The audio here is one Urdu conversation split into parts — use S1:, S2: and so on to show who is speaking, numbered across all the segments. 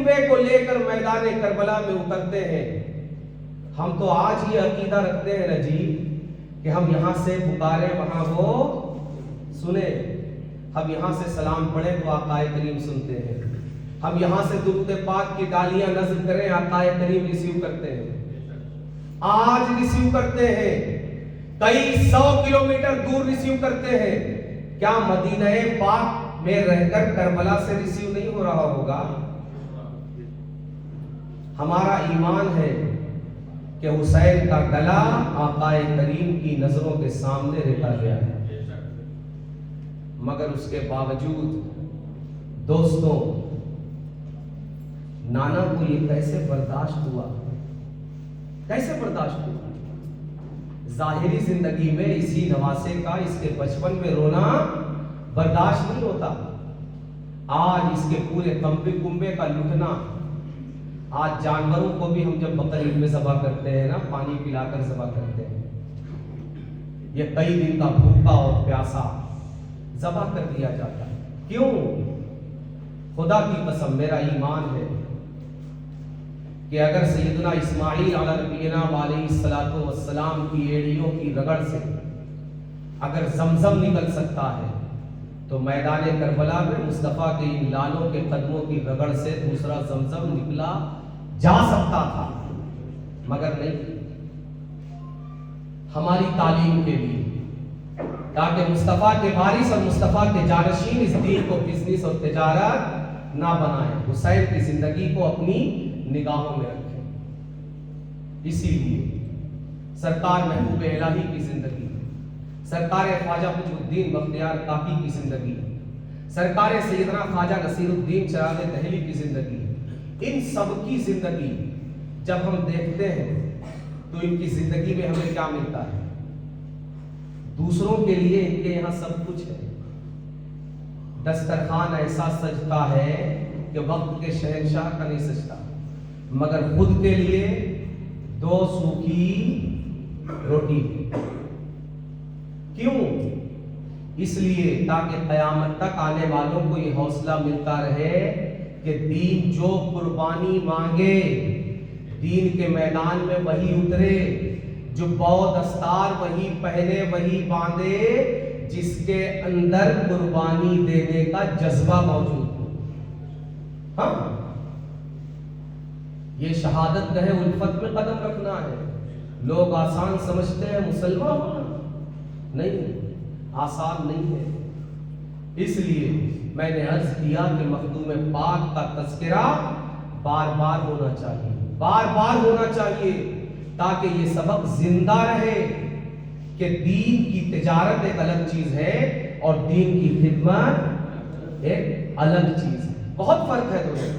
S1: کنبے کو لے کر میدان کربلا میں اترتے ہیں، ہم تو آج یہ عقیدہ رکھتے ہیں نا جی کہ ہم یہاں سے پکارے وہاں وہ سنے، ہم یہاں سے سلام پڑھیں تو آقا کریم سنتے ہیں، ہم یہاں سے درود پاک کی ڈالیاں نظر کریں آقا کریم ریسیو کرتے ہیں، آج ریسیو کرتے ہیں، کئی 100 کلومیٹر دور ریسیو کرتے ہیں۔ کیا مدینہ پاک میں رہ کر کربلا سے ریسیو نہیں ہو رہا ہوگا؟ ہمارا ایمان ہے کہ حسین کا گلا آقا کریم کی نظروں کے سامنے رکھا گیا ہے، مگر اس کے باوجود دوستوں نانا کو یہ کیسے برداشت ہوا؟ کیسے برداشت ہوا؟ ظاہری زندگی میں اسی نواسے کا اس کے بچپن میں رونا برداشت نہیں ہوتا، آج اس کے پورے کنبے کا لٹنا، آج جانوروں کو بھی ہم جب بقرعید میں ذبح کرتے ہیں نا، پانی پلا کر ذبح کرتے ہیں، یہ کئی دن کا بھوکا اور پیاسا ذبح کر دیا جاتا ہے۔ کیوں؟ خدا کی قسم میرا ایمان ہے کہ اگر سیدنا اسماعیل علیہ نبینا علیہ الصلوۃ والسلام کی ایڑیوں کی رگڑ سے اگر زمزم نکل سکتا ہے تو میدان کربلا میں مصطفیٰ کے ان لالوں کے قدموں کی رگڑ سے دوسرا زمزم نکلا جا سکتا تھا، مگر نہیں۔ ہماری تعلیم کے لیے، تاکہ مصطفیٰ کے وارث اور مصطفیٰ کے جانشین اس دین کو بزنس اور تجارت نہ بنائیں، حسین کی زندگی کو اپنی نگاہوں میں رکھیں۔ اسی لیے سرکار محبوب الہی کی زندگی، سرکار خواجہ حجب الدین بختیار کاکی کی زندگی، سرکار سیدنا خواجہ نصیر الدین چراغ دہلی کی زندگی، ان سب کی زندگی جب ہم دیکھتے ہیں تو ان کی زندگی میں ہمیں کیا ملتا ہے؟ دوسروں کے لیے ان کے یہاں سب کچھ ہے، دسترخوان ایسا سجتا ہے کہ وقت کے شہنشاہ کا نہیں سجتا، مگر خود کے لیے 2 سوکھی روٹی۔ کیوں؟ اس لیے تاکہ قیامت تک آنے والوں کو یہ حوصلہ ملتا رہے کہ دین جو قربانی مانگے، دین کے میدان میں وہی اترے، جو پاؤ دستار وہی پہنے وہی باندھے، جس کے اندر قربانی دینے کا جذبہ موجود ہو۔ ہاں، یہ شہادت گاہ الفت میں قدم رکھنا ہے۔ لوگ آسان سمجھتے ہیں مسلمان ہونا، نہیں، آسان نہیں ہے۔ اس لیے میں نے عرض کیا کہ مخدوم پاک کا تذکرہ بار بار ہونا چاہیے، بار بار ہونا چاہیے، تاکہ یہ سبق زندہ رہے کہ دین کی تجارت ایک الگ چیز ہے اور دین کی خدمت ایک الگ چیز ہے۔ بہت فرق ہے دونوں۔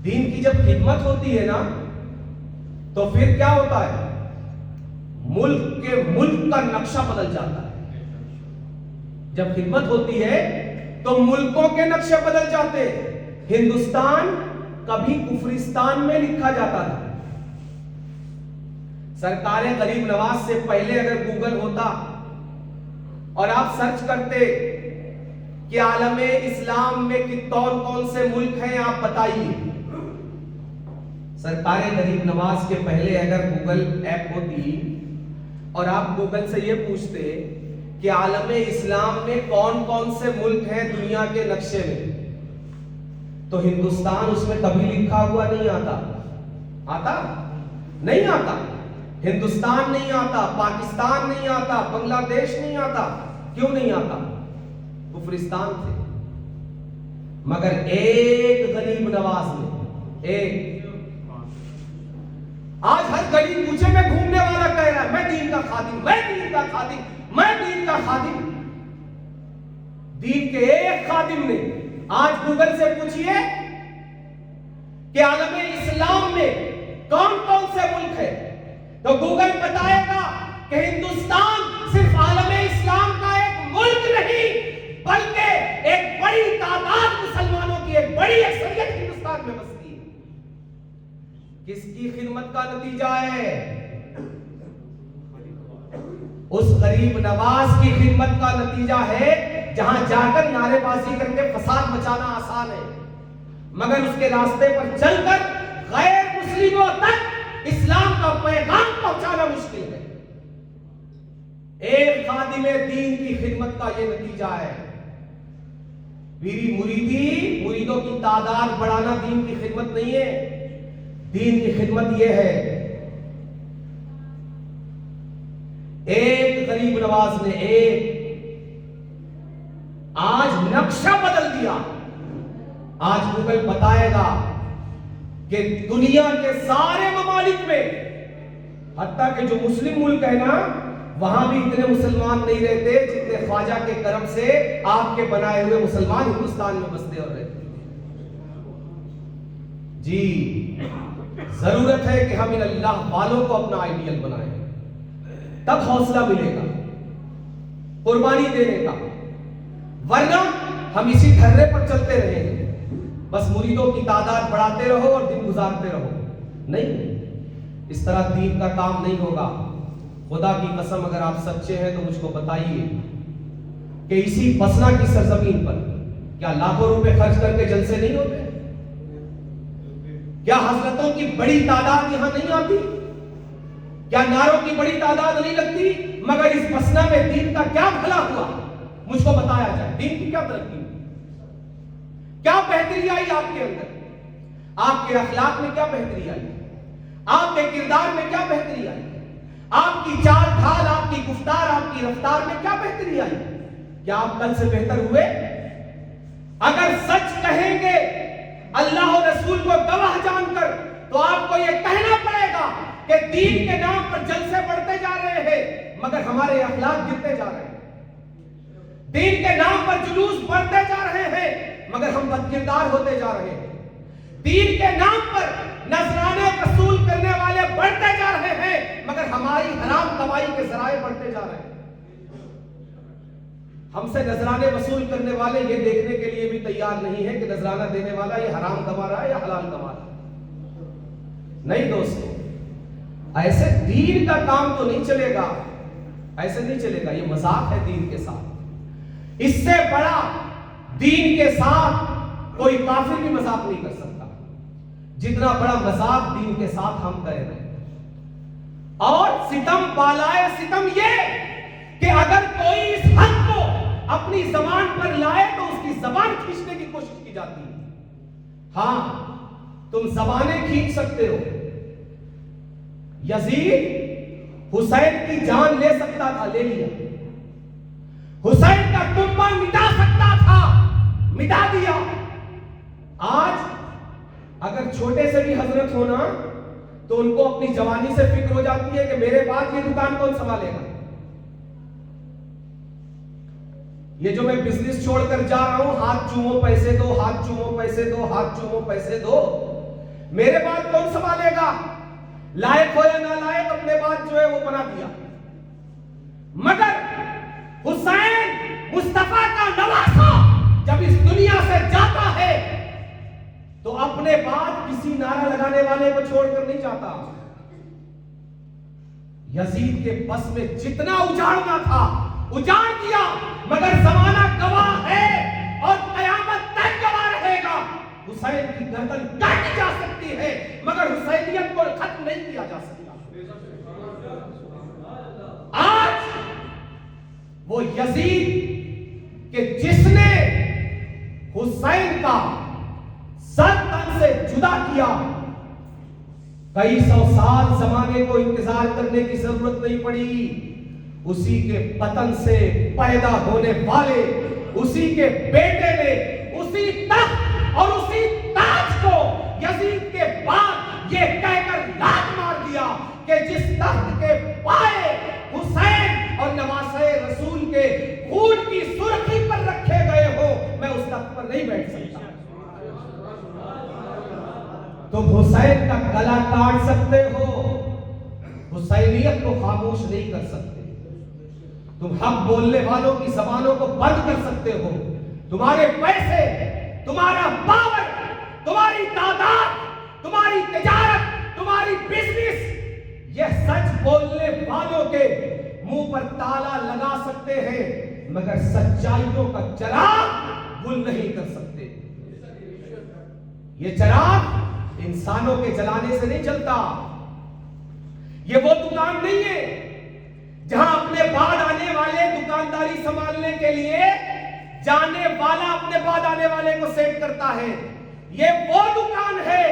S1: دین کی جب خدمت ہوتی ہے نا تو پھر کیا ہوتا ہے؟ ملک کا نقشہ بدل جاتا ہے۔ جب خدمت ہوتی ہے تو ملکوں کے نقشے بدل جاتے ہیں۔ ہندوستان کبھی کفرستان میں لکھا جاتا تھا۔ سرکار غریب نواز سے پہلے اگر گوگل ہوتا اور آپ سرچ کرتے کہ عالم اسلام میں کون سے ملک ہیں آپ بتائیے، سرکار غریب نواز کے پہلے اگر گوگل ایپ ہوتی اور آپ گوگل سے یہ پوچھتے کہ عالم اسلام میں کون سے ملک ہیں دنیا کے نقشے میں، تو ہندوستان اس میں کبھی لکھا ہوا نہیں آتا۔ آتا؟ نہیں آتا۔ ہندوستان نہیں آتا، پاکستان نہیں آتا، بنگلہ دیش نہیں آتا۔ کیوں نہیں آتا؟ کفرستان تھے۔ مگر ایک غریب نواز نے، ایک، آج ہر گلی کوچے میں گھومنے والا کہہ رہا ہے میں دین کا خادم، میں دین کا خادم، میں دین کا خادم۔ دین کے ایک خادم نے آج گوگل سے پوچھئے کہ عالم اسلام میں کون سے ملک ہے، تو گوگل بتائے گا کہ ہندوستان صرف عالم اسلام کا ایک ملک نہیں بلکہ ایک بڑی تعداد مسلمانوں کی ایک بڑی اکثریت ہندوستان میں بستی ہے۔ کس کی خدمت کا نتیجہ ہے؟ اس غریب نواز کی خدمت کا نتیجہ ہے، جہاں جا کر نعرے بازی کر کے فساد مچانا آسان ہے، مگر اس کے راستے پر چل کر غیر مسلموں تک اسلام کا پیغام پہنچانا مشکل ہے۔ ایک خادم دین کی خدمت کا یہ نتیجہ ہے۔ پیری مریدوں کی تعداد بڑھانا دین کی خدمت نہیں ہے۔ دین کی خدمت یہ ہے، ایک غریب نواز نے آج نقشہ بدل دیا۔ آج گوگل بتائے گا کہ دنیا کے سارے ممالک میں، حتیٰ کہ جو مسلم ملک ہے نا، وہاں بھی اتنے مسلمان نہیں رہتے جتنے خواجہ کے کرم سے آپ کے بنائے ہوئے مسلمان ہندوستان میں بستے اور رہتے۔ جی، ضرورت ہے کہ ہم ان اللہ والوں کو اپنا آئیڈیل بنائیں، تب حوصلہ ملے گا قربانی دینے کا، ورنہ ہم اسی ڈھرے پر چلتے رہیں گے، بس مریدوں کی تعداد بڑھاتے رہو اور دن گزارتے رہو۔ نہیں، اس طرح دین کا کام نہیں ہوگا۔ خدا کی قسم اگر آپ سچے ہیں تو مجھ کو بتائیے کہ اسی بسنا کی سرزمین پر کیا لاکھوں روپے خرچ کر کے جلسے نہیں ہوتے؟ کیا حضرتوں کی بڑی تعداد یہاں نہیں آتی؟ کیا نعروں کی بڑی تعداد نہیں لگتی؟ مگر اس بسنا میں دین کا کیا بھلا ہوا؟ مجھ کو بتایا جائے، دین کی کیا ترقی ہوئی؟ کیا بہتری آئی آپ کے اندر؟ آپ کے اخلاق میں کیا بہتری آئی؟ آپ کے کردار میں کیا بہتری آئی؟ آپ کی چال ڈھال، آپ کی گفتار، آپ کی رفتار میں کیا بہتری آئی؟ کیا آپ کل سے بہتر ہوئے؟ اگر سچ کہیں گے اللہ اور رسول کو گواہ جان کر، تو آپ کو یہ کہنا پڑے گا کہ دین کے نام پر جلسے بڑھتے جا رہے ہیں مگر ہمارے اخلاق گرتے جا رہے ہیں، دین کے نام پر جلوس بڑھتے جا رہے ہیں مگر ہم بدکردار ہوتے جا رہے ہیں، دین کے نام پر نذرانے وصول کرنے والے بڑھتے جا رہے ہیں مگر ہماری حرام کمائی کے ذرائع بڑھتے جا رہے ہیں۔ ہم سے نذرانے وصول کرنے والے یہ دیکھنے کے لیے بھی تیار نہیں ہے کہ نذرانہ دینے والا یہ حرام کما رہا ہے یا حلال کما رہا ہے۔ نہیں دوستو، ایسے دین کا کام تو نہیں چلے گا، ایسے نہیں چلے گا، یہ مذاق ہے دین کے ساتھ۔ اس سے بڑا دین کے ساتھ کوئی کافر بھی مذاق نہیں کر سکتا جتنا بڑا مذاق دین کے ساتھ ہم کر رہے ہیں۔ اور ستم بالائے ستم یہ کہ اگر کوئی اس حق کو اپنی زبان پر لائے تو اس کی زبان کھینچنے کی کوشش کی جاتی ہے۔ ہاں، تم زبانیں کھینچ سکتے ہو۔ یزید حسین کی جان لے سکتا تھا، لے لیا۔ حسین کا کنبہ مٹا سکتا تھا، مٹا دیا۔ آج اگر چھوٹے سے بھی حضرت ہونا تو ان کو اپنی جوانی سے فکر ہو جاتی ہے کہ میرے بعد یہ دکان کون سنبھالے گا؟ یہ جو میں بزنس چھوڑ کر جا رہا ہوں، ہاتھ چومو پیسے دو، ہاتھ چومو پیسے دو، ہاتھ چومو پیسے دو، میرے بعد کون سنبھالے گا؟ لائق ہو یا نہ لائق، اپنے بعد جو ہے وہ بنا دیا۔ مگر حسین مصطفیٰ کا نواسا جب اس دنیا سے جاتا ہے تو اپنے بعد کسی نعرہ لگانے والے کو چھوڑ کر نہیں جاتا۔ یزید کے بس میں جتنا اجاڑنا تھا اجاڑ دیا، مگر زمانہ گواہ ہے اور قیامت تک گواہ رہے گا۔ حسین کی گردن کاٹی جا سکتی ہے مگر حسینیت کو ختم نہیں کیا جا سکتا۔ آج وہ یزید کہ جس نے حسین کا سر تن سے جدا کیا، کئی سو سال زمانے کو انتظار کرنے کی ضرورت نہیں پڑی، اسی کے پتن سے پیدا ہونے والے اسی کے بیٹے نے اسی تخت اور اسی تاج کو یزید کے بعد یہ کہہ کر لات مار دیا کہ جس تخت کے پائے حسین اور نواسۂ رسول کے خون کی سرخی پر رکھے گئے ہو، میں اس تخت پر نہیں بیٹھ سکتا۔ تم حسین کا گلا کاٹ سکتے ہو، حسینیت کو خاموش نہیں کر سکتے۔ تم حق بولنے والوں کی زبانوں کو بند کر سکتے ہو۔ تمہارے پیسے، تمہارا پاور، تمہاری تعداد، تمہاری تجارت، تمہاری بزنس، یہ سچ بولنے والوں کے منہ پر تالا لگا سکتے ہیں مگر سچائیوں کا چراغ گل نہیں کر سکتے۔ یہ چراغ انسانوں کے جلانے سے نہیں چلتا. یہ وہ دکان نہیں ہے جہاں اپنے بعد آنے والے دکانداری سنبھالنے کے لیے جانے والا اپنے بعد آنے والے کو سیٹ کرتا ہے. یہ وہ دکان ہے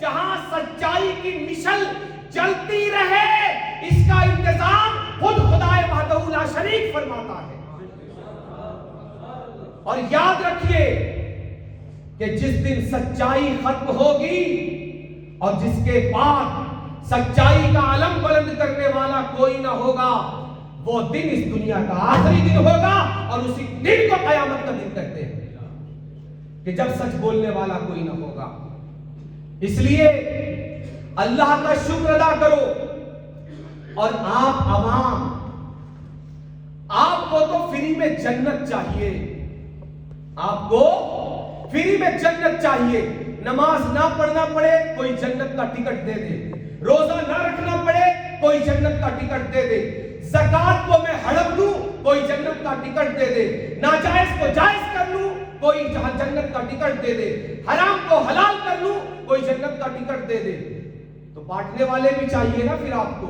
S1: جہاں سچائی کی مشل جلتی رہے. اس کا انتظام خود خدائے وحدہ لا شریک فرماتا ہے. اور یاد رکھیے کہ جس دن سچائی ختم ہوگی اور جس کے بعد سچائی کا علم بلند کرنے والا کوئی نہ ہوگا, وہ دن اس دنیا کا آخری دن ہوگا. اور اسی دن کو قیامت کا دن کہتے ہیں کہ جب سچ بولنے والا کوئی نہ ہوگا. اس لیے اللہ کا شکر ادا کرو. اور آپ عوام, آپ کو تو فری میں جنت چاہیے, آپ کو فری میں جنت چاہیے. نماز نہ پڑھنا پڑے کوئی جنت کا ٹکٹ دے دے, روزہ نہ رکھنا پڑے کوئی جنت کا ٹکٹ دے دے, زکات کو میں ہڑپ لوں کوئی جنت کا ٹکٹ دے دے, ناجائز کو جائز کر لوں کوئی جنت کا ٹکٹ دے دے, حرام کو حلال کر لوں کوئی جنت کا ٹکٹ دے دے. تو بانٹنے والے بھی چاہیے نا, پھر آپ کو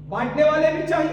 S1: بانٹنے والے بھی چاہیے.